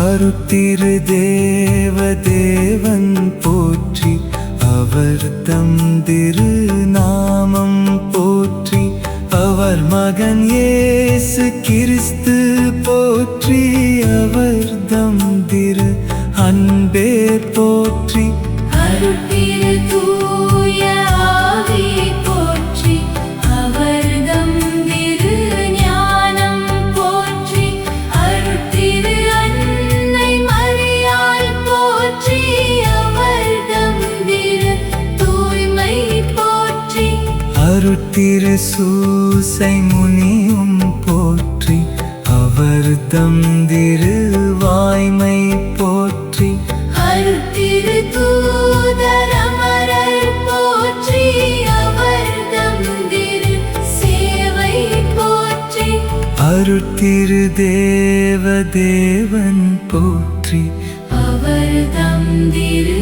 அருட்திரு தேவதேவன் போற்றி, அவர் தம் திரு நாமம் போற்றி, அவர் மகன் இயேசு கிறிஸ்து போற்றி, அவர் தம் திரு அன்பே போற்றி. அருட்திரு தூய ஆவி போற்றி, அவர் தம் திரு ஞானம் போற்றி, அருட்திரு அன்னை மரியாள் போற்றி, அவர் தம் திரு தூய்மை போற்றி. அருட்திரு சூசை முனியும் போற்றி, அவர் தம் திரு வாய்மை போற்றி. அருட்திரு தூதர் அமரர் போற்றி, அவர் தம் திரு சேவை போற்றி. அருட்திரு தேவதேவன் போற்றி, அவர் தம் திரு